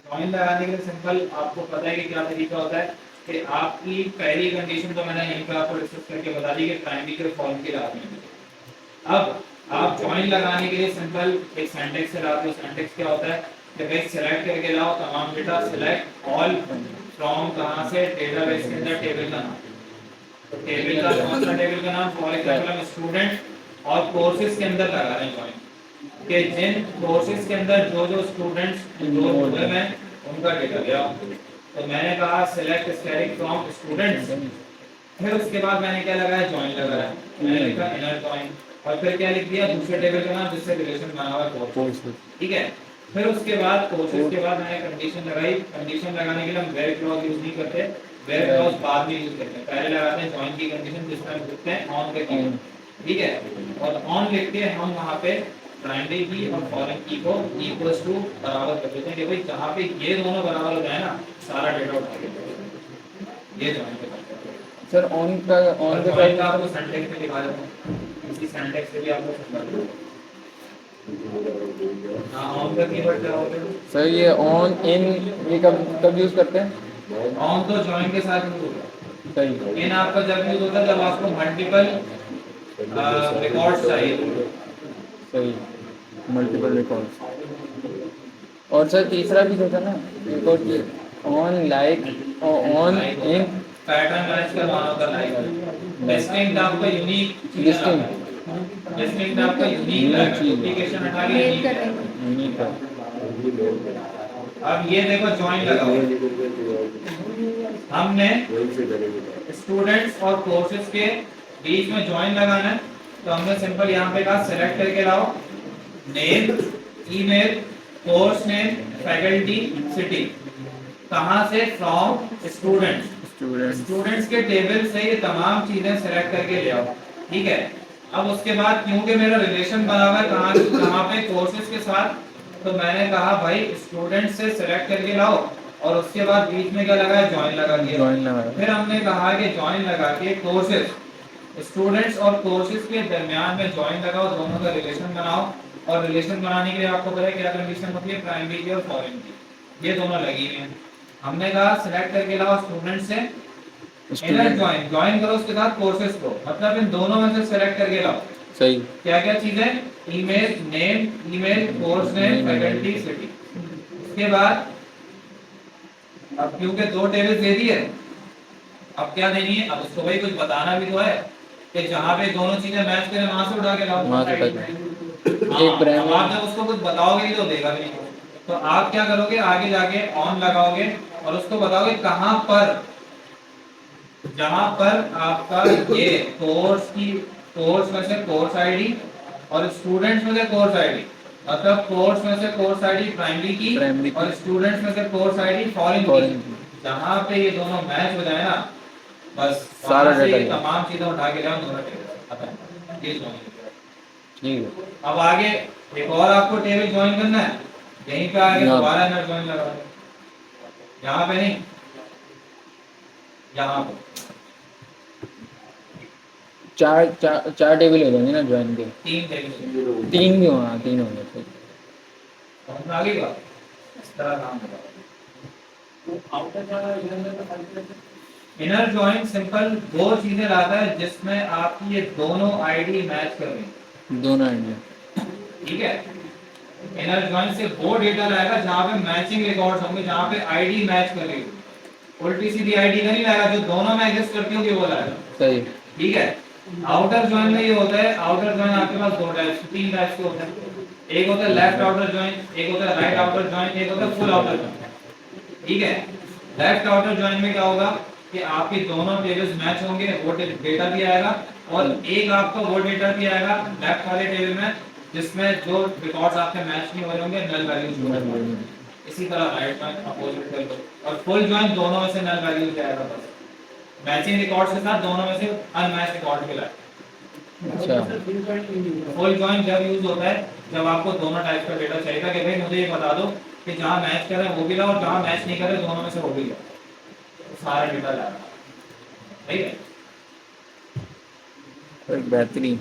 Join लगाने के लिए सिंपल आपको पता है कि क्या तरीका होता है कि आपकी पहली कंडीशन तो मैंने यहीं पे आपको डिस्कस करके बता दी कि प्राइमरी के फॉर्म की लगानी है। अब आप ज्वाइन लगाने के लिए सिंपल एक सिंटैक्स से लगाते हो। सिंटैक्स क्या होता है कि भाई सिलेक्ट करके लाओ तमाम डेटा, सिलेक्ट ऑल फ्रॉम कहां से, डेटाबेस के अंदर टेबल का नाम, तो टेबल का कौन सा टेबल का नाम, फॉर एग्जांपल हम स्टूडेंट और कोर्सेज के अंदर लगा रहे हैं ज्वाइन कि जिन कोर्सेज के अंदर जो जो स्टूडेंट्स एनरोल हुए हैं उनका डेटा गया। तो मैंने कहा सिलेक्ट स्टैटिक फ्रॉम स्टूडेंट्स, फिर उसके बाद मैंने क्या लगाया, ज्वाइन लगाया। मैंने लिखा इनर ज्वाइन और फिर क्या लिख दिया, दूसरे टेबल का नाम जिससे रिलेशन बना हुआ है कोर्स, ठीक है। फिर उसके बाद कोर्सेज के बाद मैंने कंडीशन लगाई। कंडीशन लगाने के लिए हम वेयर क्लॉज यूज नहीं करते, वेयर क्लॉज बाद में यूज करते हैं। पहले लगाते हैं ज्वाइन की कंडीशन जिसमें हम लिखते हैं ऑन के की, ठीक है। और ऑन लिख के हम वहां पे प्राइमरी की और फॉरेन की को इक्वल्स टू बराबर कर देते हैं कि भाई जहां पे ये दोनों बराबर हो जाए ना, सारा डेटा उठा के ये ज्वाइन के सर ऑन का ज्वाइन का आपको सिंटैक्स में दिखा देता हूं, इसी सिंटैक्स से भी आपको समझा दूंगा। हां, ऑन का कीवर्ड क्या होता है सर? ये ऑन इन ये कब कब यूज करते हैं? ऑन तो ज्वाइन के साथ यूज होता है। सही। इन आपका जब यूज होता है जब आपको मल्टीपल रिकॉर्ड्स चाहिए। सही, मल्टीपल रिकॉर्ड्स। और सर तीसरा भी होता ना record on like on in pattern match करवाना होता है। डिस्टिंक्ट आपका यूनिक चीज डिस्टिंक्ट डिस्टिंक्ट आपका यूनिक है, डुप्लीकेशन हटा के यूनिक है। अब ये देखो ज्वाइन लगा हुआ है। हमने स्टूडेंट्स और कोर्सेज के बीच में ज्वाइन लगाना है, तो हमने सिंपल यहाँ पे कहा सिलेक्ट करके लाओ name, email, course name, faculty, city, कहां से, फ्रॉम स्टूडेंट्स। स्टूडेंट्स के टेबल से ये तमाम चीजें सेलेक्ट करके ले आओ, ठीक है। अब उसके बाद क्योंकि मेरा रिलेशन बना हुआ है कहां पे, कोर्सेज के साथ, तो मैंने कहा भाई स्टूडेंट से सेलेक्ट करके लाओ और उसके बाद बीच में क्या लगाया, ज्वाइन लगा दिया। फिर हमने कहा कि ज्वाइन लगा के कोर्सेज, स्टूडेंट्स और कोर्सेज के दरमियान में ज्वाइन लगाओ, दोनों का रिलेशन बनाओ। और रिलेशन बनाने के लिए आपको पता है क्या कंडीशन होती है, प्राइमरी की और फॉरेन की, ये दोनों लगी हुई हैं। हमने कहा सिलेक्ट करके लाओ स्टूडेंट से, इनर ज्वाइन करो उसके साथ कोर्सेज को, मतलब इन दोनों में से सिलेक्ट करके लाओ। सही। क्या क्या चीजें, email name, email course name, faculty, city. उसके बाद अब क्योंकि दो टेबल दे दिए, अब क्या देनी है, अब उसको भाई कुछ बताना भी तो है कि जहां पे दोनों चीजें मैच करें वहां से उठा के लाओ। अब आप जब उसको कुछ बताओगे नहीं तो देगा भी नहीं। तो आप क्या करोगे, आगे जाके ऑन लगाओगे और उसको बताओगे कहां पर, जहां पर आपका ये कोर्स में से कोर्स आईडी और स्टूडेंट्स में से कोर्स आईडी, मतलब कोर्स में से कोर्स आईडी प्राइमरी की और स्टूडेंट्स में से कोर्स आईडी फॉरेन की, जहां पे ये दोनों मैच हो जाए ना, बस सारा डेटा तमाम चीजें उठा के लाओ, दोनों टेबल खत्म। ये ठीक है। अब आगे एक और आपको टेबल ज्वाइन करना है, यहीं पे आगे दोबारा इनर ज्वाइन लगा, यहाँ पे नहीं, यहाँ पे चार टेबल हो जाएंगे ना ज्वाइन के, तीन टेबल, तीन भी होना, तीन होंगे। तो आगे का इस तरह काम होगा। इनर ज्वाइन सिंपल दो चीजें लाता है जिसमें आपकी ये दोनों आईडी मैच कर रही है, दोनों आईडी, ठीक है। इनर ज्वाइन से वो डेटा लाएगा जहां पे मैचिंग रिकॉर्ड्स होंगे, जहां पे आईडी मैच कर रही हो। उल्टी सीधी आईडी का नहीं लाएगा, जो दोनों में एग्जिस्ट करती होगी वो लाएगा। सही, ठीक है। आउटर ज्वाइन में ये होता है, आउटर ज्वाइन आपके पास दो टाइप्स, तीन टाइप्स के होते हैं। एक होता है लेफ्ट आउटर ज्वाइन, एक होता है राइट आउटर ज्वाइन, एक होता है फुल आउटर ज्वाइन, ठीक है। लेफ्ट आउटर ज्वाइन में क्या होगा कि आपके दोनों टेबल्स मैच होंगे, वो डेटा भी आएगा और एक आपको वो डेटा भी आएगा लेफ्ट वाले टेबल में जिसमें जो रिकॉर्ड्स आपके मैच नहीं हो रहे होंगे, नल वैल्यूज होंगे। इसी तरह राइट ज्वाइन अपोजिट कर दो और फुल ज्वाइन दोनों में से नल वैल्यूज आएगा, बस मैचिंग रिकॉर्ड्स के साथ दोनों में से अनमैच्ड रिकॉर्ड के लाए। अच्छा, फुल ज्वाइन जब यूज होता है जब आपको दोनों टाइप का डेटा चाहिए था कि भाई मुझे ये बता दो कि जहां मैच कर रहे हैं वो भी लाओ और जहां मैच नहीं कर रहे दोनों में से वो भी लाओ, सारा डेटा लाओ, ठीक है। बेहतरीन।